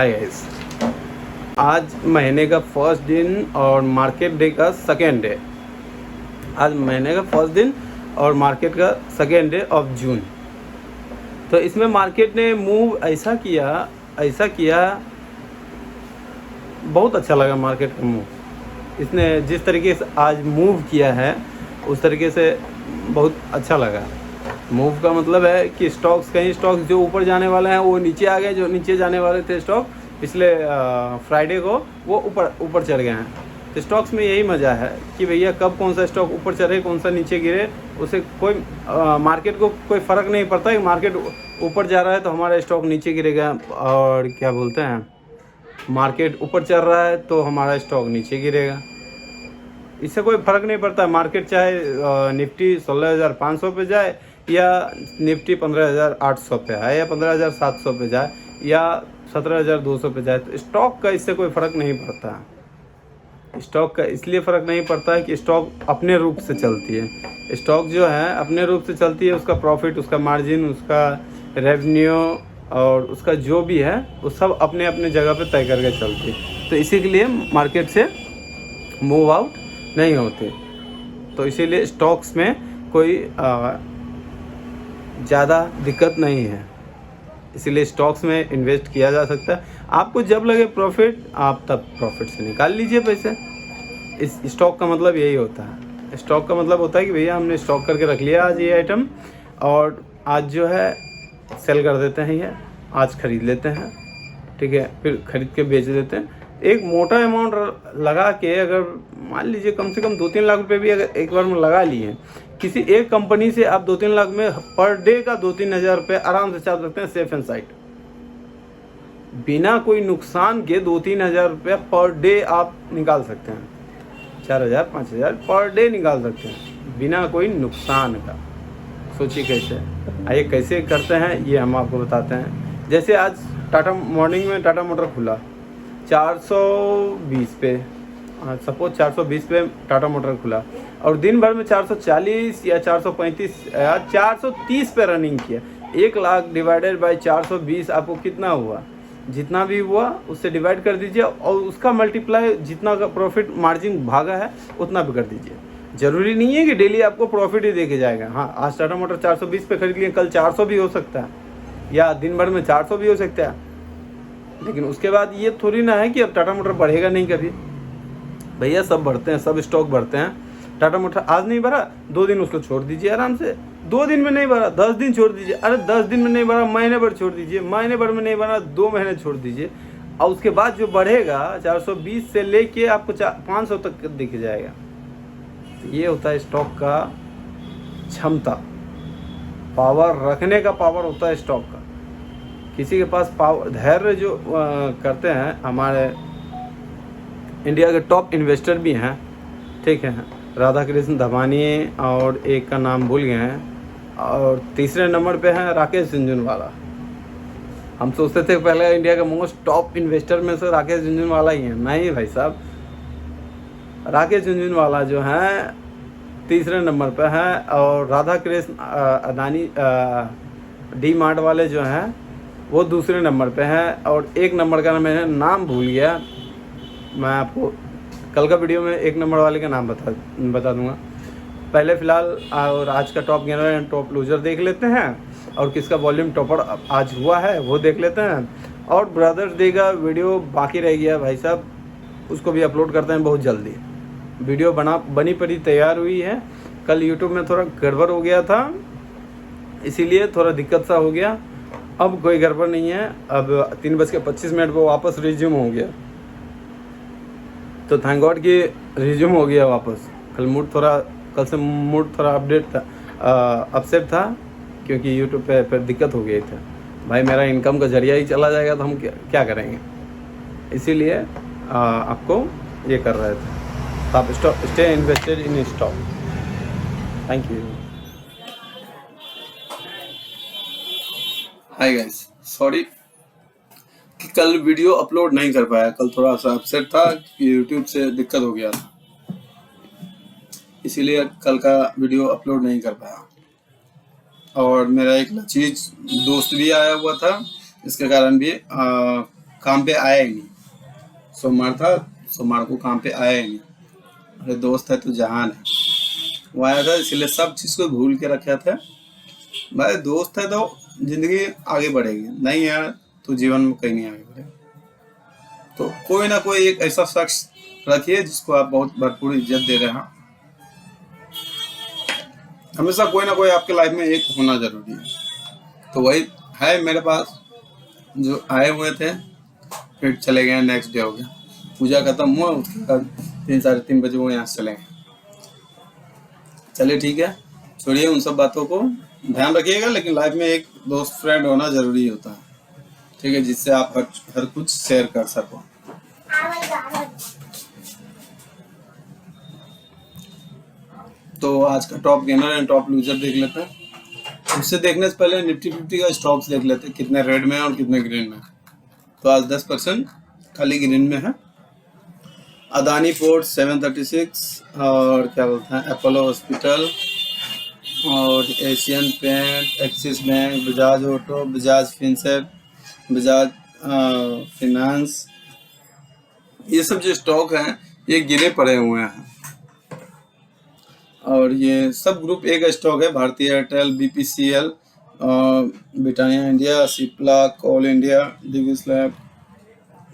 Hi guys, आज महीने का फर्स्ट दिन और मार्केट डे का सेकेंड डे। आज महीने का फर्स्ट दिन और मार्केट का सेकेंड डे ऑफ जून। तो इसमें मार्केट ने मूव ऐसा किया, बहुत अच्छा लगा मार्केट का मूव। इसने जिस तरीके से आज मूव किया है उस तरीके से बहुत अच्छा लगा। मूव का मतलब है कि कई स्टॉक्स जो ऊपर जाने वाले हैं वो नीचे आ गए, जो नीचे जाने वाले थे स्टॉक पिछले फ्राइडे को वो ऊपर चढ़ गए हैं। तो स्टॉक्स में यही मज़ा है कि भैया कब कौन सा स्टॉक ऊपर चढ़े कौन सा नीचे गिरे, उसे कोई मार्केट को कोई फ़र्क नहीं पड़ता कि मार्केट ऊपर जा रहा है तो हमारा स्टॉक नीचे गिरेगा, और क्या बोलते हैं मार्केट ऊपर चल रहा है तो हमारा स्टॉक नीचे गिरेगा। इससे कोई फ़र्क नहीं पड़ता। मार्केट चाहे निफ्टी 16,500 पे जाए या निफ्टी 15,800 पे आए या 15,700 पे जाए या 17,200 पे जाए, तो स्टॉक का इससे कोई फ़र्क नहीं पड़ता। स्टॉक का इसलिए फ़र्क नहीं पड़ता है कि स्टॉक अपने रूप से चलती है। स्टॉक जो है अपने रूप से चलती है, उसका प्रॉफिट, उसका मार्जिन, उसका रेवेन्यू और उसका जो भी है वो सब अपने अपने जगह पे तय करके चलती है। तो इसी के लिए मार्केट से मूव आउट नहीं होते। तो इसीलिए स्टॉक्स में कोई ज़्यादा दिक्कत नहीं है, इसीलिए स्टॉक्स में इन्वेस्ट किया जा सकता है। आपको जब लगे प्रॉफिट आप तब प्रॉफिट से निकाल लीजिए पैसे। इस स्टॉक का मतलब यही होता है। स्टॉक का मतलब होता है कि भैया हमने स्टॉक करके रख लिया आज ये आइटम, और आज जो है सेल कर देते हैं, ये आज ख़रीद लेते हैं, ठीक है, फिर ख़रीद के बेच देते हैं। एक मोटा अमाउंट लगा के, अगर मान लीजिए कम से कम 2-3 लाख रुपए भी अगर एक बार में लगा लिए किसी एक कंपनी से, आप 2-3 लाख में पर डे का 2-3 हज़ार रुपये आराम से चल सकते हैं सेफ एंड साइड। बिना कोई नुकसान के 2-3 हज़ार रुपये पर डे आप निकाल सकते हैं। 4,000-5,000 पर डे निकाल सकते हैं बिना कोई नुकसान का। सोचिए कैसे, आइए कैसे करते हैं ये हम आपको बताते हैं। जैसे आज मॉर्निंग में टाटा मोटर खुला 420 पे, सपोज 420 पे टाटा मोटर खुला और दिन भर में 440 या 435 या 430 पे रनिंग किया। 1 लाख डिवाइडेड बाय 420 आपको कितना हुआ? जितना भी हुआ उससे डिवाइड कर दीजिए और उसका मल्टीप्लाई जितना का प्रॉफिट मार्जिन भागा है उतना भी कर दीजिए। ज़रूरी नहीं है कि डेली आपको प्रॉफिट ही देके जाएगा। हाँ, आज टाटा मोटर 420 पे खरीद लिए, कल 400 भी हो सकता है या दिन भर में 400 भी हो सकता है, लेकिन उसके बाद ये थोड़ी ना है कि अब टाटा मोटर बढ़ेगा नहीं कभी। भैया सब बढ़ते हैं, सब स्टॉक बढ़ते हैं। टाटा मोटर आज नहीं बढ़ा, 2 दिन उसको छोड़ दीजिए आराम से। 2 दिन में नहीं बढ़ा 10 दिन छोड़ दीजिए। अरे 10 दिन में नहीं बढ़ा महीने भर छोड़ दीजिए। महीने भर में नहीं बढ़ा 2 महीने छोड़ दीजिए, और उसके बाद जो बढ़ेगा 420 से लेके आपको 500 तक दिख जाएगा। ये होता है स्टॉक का क्षमता, पावर रखने का पावर होता है स्टॉक का। किसी के पास पावर, धैर्य जो करते हैं, हमारे इंडिया के टॉप इन्वेस्टर भी हैं, ठीक है, राधा कृष्ण धमानी और एक का नाम भूल गए हैं, और तीसरे नंबर पे हैं राकेश झुनझुनवाला। हम सोचते थे पहले इंडिया का मोस्ट टॉप इन्वेस्टर में से राकेश झुनझुनवाला ही है। नहीं भाई साहब, राकेश झुनझुनवाला जो हैं तीसरे नंबर पे हैं, और राधा कृष्ण अदानी डी मार्ट वाले जो हैं वो दूसरे नंबर पे हैं, और एक नंबर का मैंने नाम भूल गया। मैं आपको कल का वीडियो में एक नंबर वाले का नाम बता दूंगा। पहले फ़िलहाल और आज का top gainer and top loser देख लेते हैं, और किसका वॉल्यूम टॉपर आज हुआ है वो देख लेते हैं, और ब्रदर्स डे का वीडियो बाकी रह गया भाई साहब, उसको भी अपलोड करते हैं बहुत जल्दी। वीडियो बनी पड़ी तैयार हुई है। कल यूट्यूब में थोड़ा गड़बड़ हो गया था, इसीलिए थोड़ा दिक्कत सा हो गया। अब कोई गड़बड़ नहीं है, अब 3:25 पर वापस रिज्यूम हो गया। तो थैंक गॉड कि रिज्यूम हो गया वापस। कल से मूड थोड़ा अपडेट था, अपसेट था, क्योंकि यूट्यूब पे फिर दिक्कत हो गई थी। भाई मेरा इनकम का जरिया ही चला जाएगा तो हम क्या करेंगे, इसीलिए आपको ये कर रहे थे। तो आप stay invested in stock. Thank you. Hi guys, sorry कि कल वीडियो अपलोड नहीं कर पाया। कल थोड़ा सा अपसेट था कि यूट्यूब से दिक्कत हो गया था, इसीलिए कल का वीडियो अपलोड नहीं कर पाया। और मेरा एक लचीज दोस्त भी आया हुआ था, इसके कारण भी काम पे आया ही नहीं। सोमवार था, सोमवार को काम पे आया ही नहीं। अरे दोस्त है तो जहान है, वो आया था इसलिए सब चीज़ को भूल के रखा था। भाई दोस्त है तो जिंदगी आगे बढ़ेगी, नहीं है तो जीवन में कहीं नहीं आगे बढ़ेगा। तो कोई ना कोई एक ऐसा शख्स रखिए जिसको आप बहुत भरपूर इज्जत दे रहे हैं। हमेशा कोई ना कोई आपके लाइफ में एक होना जरूरी है। तो वही है मेरे पास, जो आए हुए थे फिर चले गए, नेक्स्ट डे हो गया, पूजा खत्म हुआ, उसके बाद 3 साढ़े 3 बजे वो यहाँ से चले गए। चलिए ठीक है, छोड़िए उन सब बातों को, ध्यान रखिएगा। लेकिन लाइफ में एक दोस्त फ्रेंड होना जरूरी होता है, ठीक है, जिससे आप हर कुछ शेयर कर सको। तो आज का top gainer and top loser देख लेते हैं। उससे देखने से पहले निफ्टी 50 का स्टॉक्स देख लेते हैं, कितने रेड में है और कितने ग्रीन में है। तो आज 10% खाली ग्रीन में है। अदानी पोर्ट 736 और क्या बोलते हैं अपोलो हॉस्पिटल और Asian Paint, Axis Bank, Bajaj Auto, Bajaj Finserv, Bajaj Finance, ये सब जो स्टॉक हैं ये गिरे पड़े हुए हैं। और ये सब ग्रुप ए का स्टॉक है, Bharti Airtel, BPCL, Britannia India, Cipla, Coal India, Divi's Lab,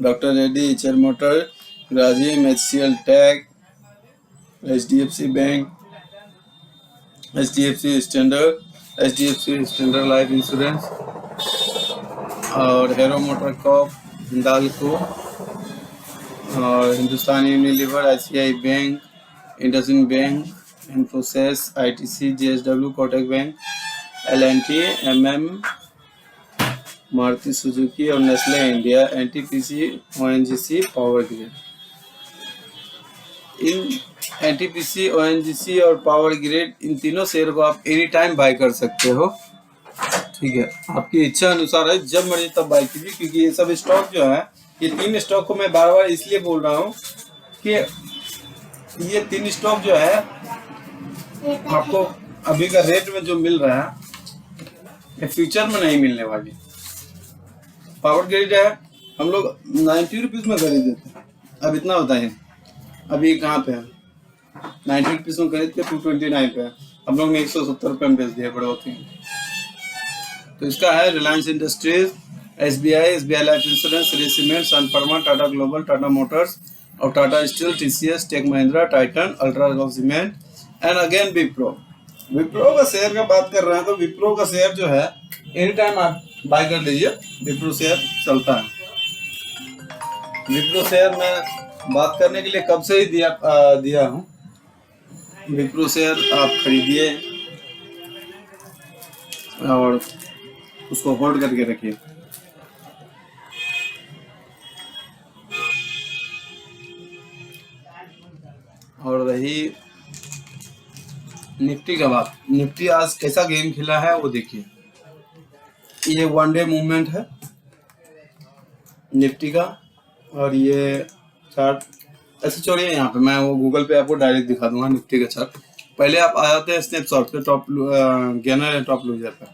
doctor Reddy, HL Motor, Grasim, HCL Tech, HDFC Bank, HDFC Standard Life Insurance और हेरो मोटर कॉप, हिंदाल्को और Hindustan Unilever, ICI Bank, IndusInd Bank, Infosys, ITC, JSW, Kotak Bank, LNT, MM, Maruti Suzuki और Nestle India, NTPC, ONGC, Power Grid. इन NTPC, ONGC और Power Grid, इन तीनों share को आप any time bye कर सकते हो, ठीक है, आपकी इच्छा अनुसार है, जब मर्जी तब बाय कीजिए। क्योंकि ये सब स्टॉक जो है, ये 3 स्टॉक को मैं बार बार इसलिए बोल रहा हूँ कि ये 3 स्टॉक जो है आपको अभी का रेट में जो मिल रहा है ये फ्यूचर में नहीं मिलने वाली। पावर ग्रिड है, हम लोग 90 रुपीज में खरीदे थे, अब इतना बताइए अभी कहाँ पे है? 90 रुपीज में खरीद के 229 पे है, हम लोग ने 170 रुपये में बेच दिया, बड़े होते हैं। तो इसका है Reliance Industries, SBI Life Insurance, Shree Cement, Sun Pharma, Tata Global, Tata Motors और Tata Steel, TCS, Tech Mahindra, Titan, Ultra Cement and again Wipro. Wipro का शेयर का बात कर रहे हैं तो विप्रो का शेयर जो है एनी टाइम आप बाय कर लीजिए, विप्रो शेयर चलता है। विप्रो शेयर मैं बात करने के लिए कब से ही दिया हूँ। विप्रो शेयर आप खरीदिए और उसको होल्ड करके रखिए। और रही निफ्टी का बात, निफ्टी आज कैसा गेम खेला है वो देखिए। ये 1 डे मूवमेंट है निफ्टी का, और ये चार्ट ऐसे छोड़िए, यहाँ पे मैं वो गूगल पे आपको डायरेक्ट दिखा दूंगा निफ्टी का चार्ट। पहले आप आ जाते हैं स्नैपशॉट पे, टॉप गेनर है, टॉप लूजर पे।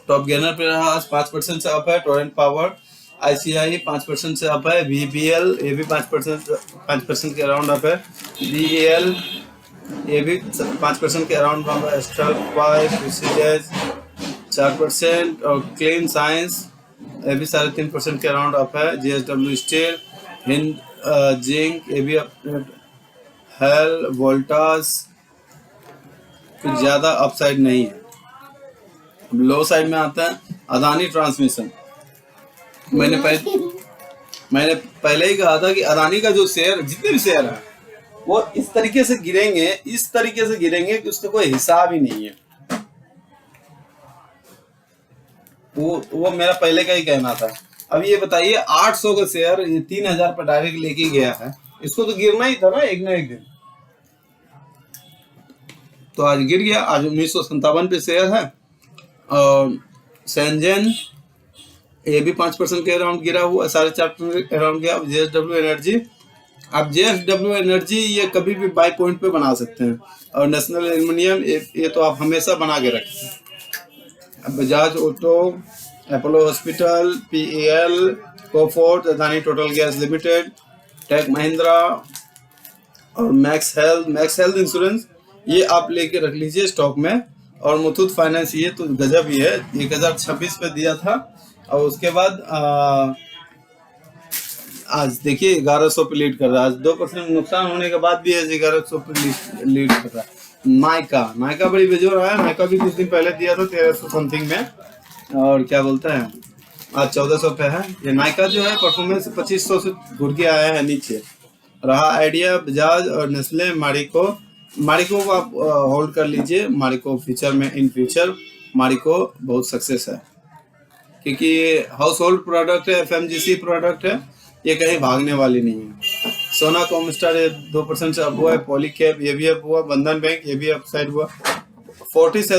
टॉप गेनर पे रहा आज 5% से अप है, टोरेंट पावर, आईसीआई 5% से अप है, वीबीएल ये भी 5% के अराउंड अप है, बीएल ये भी 5% के अराउंड अप है, स्ट्रल 4% और क्लीन साइंस ये भी 3.5% के अराउंड अप है, जेएसडब्ल्यू स्टील, हिंद जिंक ये भी हेल, वोल्टास कुछ ज़्यादा अपसाइड नहीं है। लो साइड में आता है अदानी ट्रांसमिशन। मैंने पहले ही कहा था कि अदानी का जो शेयर, जितने भी शेयर है वो इस तरीके से गिरेंगे कि उसका कोई हिसाब ही नहीं है। वो मेरा पहले का ही कहना था। अब ये बताइए 800 का शेयर 3000 पर डायरेक्ट लेके गया है, इसको तो गिरना ही था ना एक दिन। तो आज गिर गया, आज 1957 पे शेयर है। और सेंजन ये भी 5% के अराउंड गिरा हुआ, 4.5% के अराउंड गया। जेएसडब्ल्यू एनर्जी, अब जेएसडब्ल्यू एनर्जी ये कभी भी बाई पॉइंट पे बना सकते हैं। और नेशनल एल्युमिनियम ये तो आप हमेशा बना के रखें। अब Bajaj Auto Apollo Hospital, PEL, Coforge, Adani Total Gas Limited, Tech Mahindra और मैक्स हेल्थ इंश्योरेंस, ये आप लेके रख लीजिए स्टॉक में। और मुथूट फाइनेंस, ये तो गजब ही है, 1026 पे दिया था और उसके बाद आज देखिए 1100 पे लीड कर रहा है। आज 2% नुकसान होने के बाद भी 1100 पे लीड कर रहा है। नायका बड़ी बेजोर है। नायका भी कुछ दिन पहले दिया था 1300 समथिंग में, और क्या बोलते हैं आज 1400 पे है। ये नायका जो है परफॉर्मेंस 2500 से घुर के आया है नीचे। रहा आइडिया, बजाज और नेस्ले, मारिको को आप होल्ड कर लीजिए। मारिको फ्यूचर में, इन फ्यूचर मारिको बहुत सक्सेस है, क्योंकि हाउस होल्ड प्रोडक्ट है, FMGC प्रोडक्ट है, ये कहीं भागने वाली नहीं है। सोना कॉमस्टार 2% से अप हुआ है। पॉलीकैब ये भी अप हुआ। बंधन बैंक ये भी अपसाइड हुआ। फोर्टिस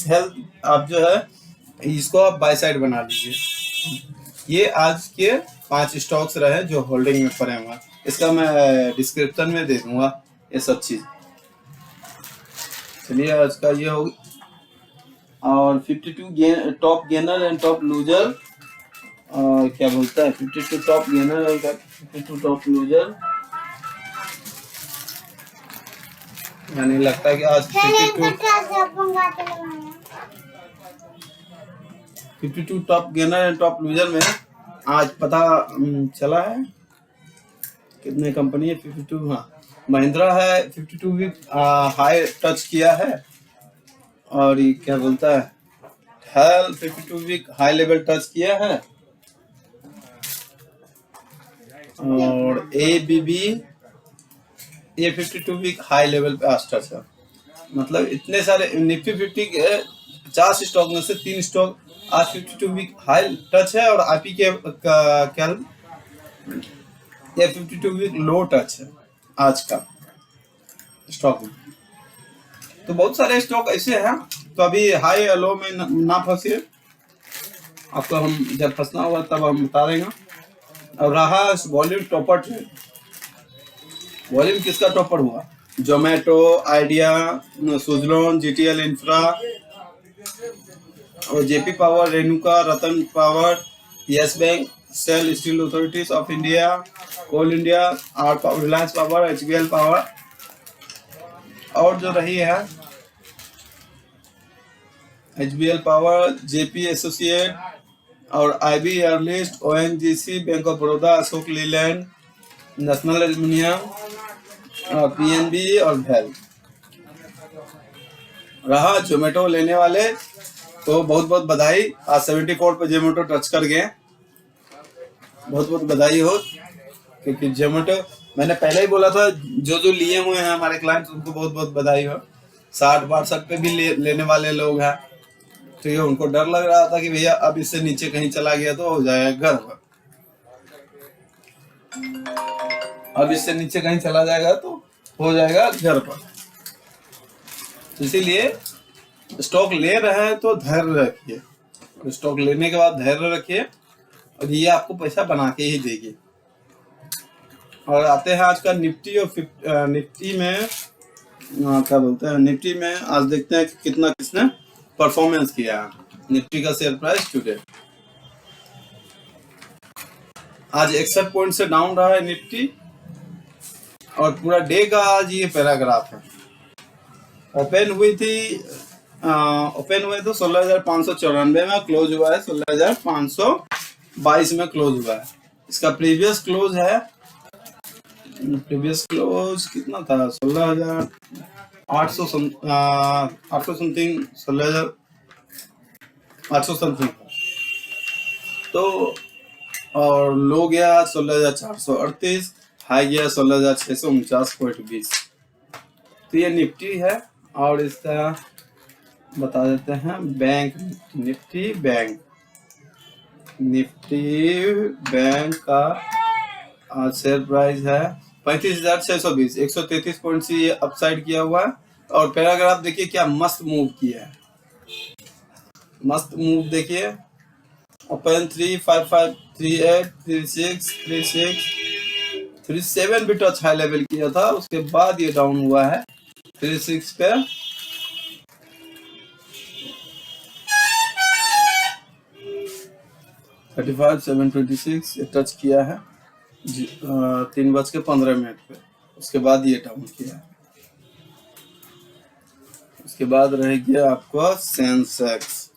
हेल्थ आप जो है इसको आप बाय साइड बना लीजिए। ये आज के 5 स्टॉक्स रहे जो होल्डिंग में पड़े हुए। इसका मैं डिस्क्रिप्शन में दे दूंगा ये सब चीज। चलिए आज का ये हो। और 52 top gainer and top loser, क्या बोलता है 52 टॉप गेनर और 52 टॉप लूजर, यानी लगता है कि आज 52 top gainer and top loser में आज पता चला है कितने कंपनी है। 52, हाँ महिंद्रा है 52 भी हाई टच किया है। और ये क्या बोलता है हेल 52 वीक हाई लेवल टच किया है। और ABB ये 52 वीक हाई लेवल पे आज टच है। मतलब इतने सारे निफ्टी 50 के 50 स्टॉक में से 3 स्टॉक आज 52 वीक हाई टच है। और IP के क्या ये 52 वीक लो टच है आज का स्टॉक में। तो बहुत सारे स्टॉक ऐसे हैं, तो अभी हाई लो में ना फंसिए। आपको हम जब फंसना होगा तब हम बता देंगे। और रहा वॉल्यूम टॉपर ट्रेड, वॉल्यूम किसका टॉपर हुआ? Zomato, Idea, Suzlon, GTL infra और JP Power, Renuka, Ratan Power, Yes Bank, SAIL Steel Authorities of India, Coal India, Reliance Power, HBL Power. और जो रही है HBL पावर, JP एसोसिएट और IB एयरलिस्ट, ONGC, Bank of Baroda, Ashok Leyland, National Aluminium, PNB और भेल। रहा जोमेटो लेने वाले तो बहुत बहुत बधाई। आज 74 पे जोमेटो टच कर गए, बहुत बहुत बधाई हो। क्योंकि जोमेटो मैंने पहले ही बोला था, जो लिए हुए हैं हमारे क्लाइंट्स उनको बहुत बहुत बधाई हो। 60-62 पे भी लेने वाले लोग हैं, तो ये उनको डर लग रहा था कि भैया अब इससे नीचे कहीं चला गया तो हो जाएगा घर पर। अब इससे नीचे कहीं चला जाएगा तो हो जाएगा घर पर। इसीलिए स्टॉक ले रहे हैं तो धैर्य रखिए। स्टॉक लेने के बाद धैर्य रखिए और ये आपको पैसा बना के ही देगी। और आते हैं आज का निफ्टी। और निफ्टी में क्या बोलते हैं, निफ्टी में आज देखते हैं कि कितना किसने परफॉर्मेंस किया है। निफ्टी का शेयर प्राइस टुडे आज 61 पॉइंट से डाउन रहा है निफ्टी। और पूरा डे का आज ये पैराग्राफ है। ओपन हुए तो 16,594 में क्लोज हुआ है, 16,522 में क्लोज हुआ है। इसका प्रीवियस क्लोज कितना था? 16,800 समथिंग, 16,800 समथिंग। तो और लो गया 16,438, हाई गया 16,649.20। तो ये निफ्टी है। और इसका बता देते हैं बैंक निफ्टी बैंक का शेयर प्राइस है 35,620, 133 पॉइंट से ये अपसाइड किया हुआ है। और पैराग्राफ देखिए क्या मस्त मूव किया है, मस्त मूव देखिए। ओपन 355, 38, 36, 37 भी टच हाई लेवल किया था, उसके बाद ये डाउन हुआ है 36 पे। 35,726 ये टच किया है 3:15 पे। उसके बाद ये डाउन किया है। उसके बाद रह गया आपका सेंसेक्स।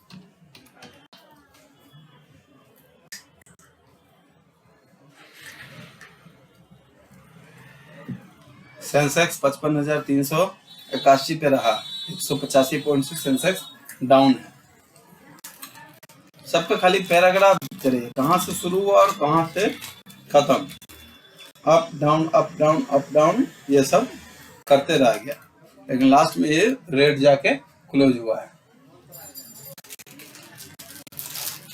सेंसेक्स 55,381 पे रहा, 185 पॉइंट से सेंसेक्स डाउन है। सबका खाली पैराग्राफ करिए, कहाँ से शुरू हुआ और कहाँ से खत्म। Up down up down up down ये सब करते रह गया, लेकिन लास्ट में ये रेड जाके क्लोज हुआ है।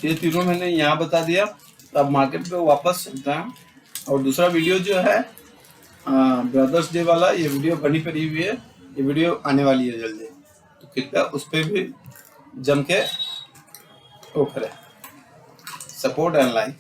ये तीनों मैंने यहाँ बता दिया। अब मार्केट पे वापस चलते हैं। और दूसरा वीडियो जो है ब्रदर्स डे वाला, ये वीडियो बनी पड़ी हुई है, ये वीडियो आने वाली है जल्दी, तो कृपया उस पर भी जम के वो करें, सपोर्ट एंड लाइक।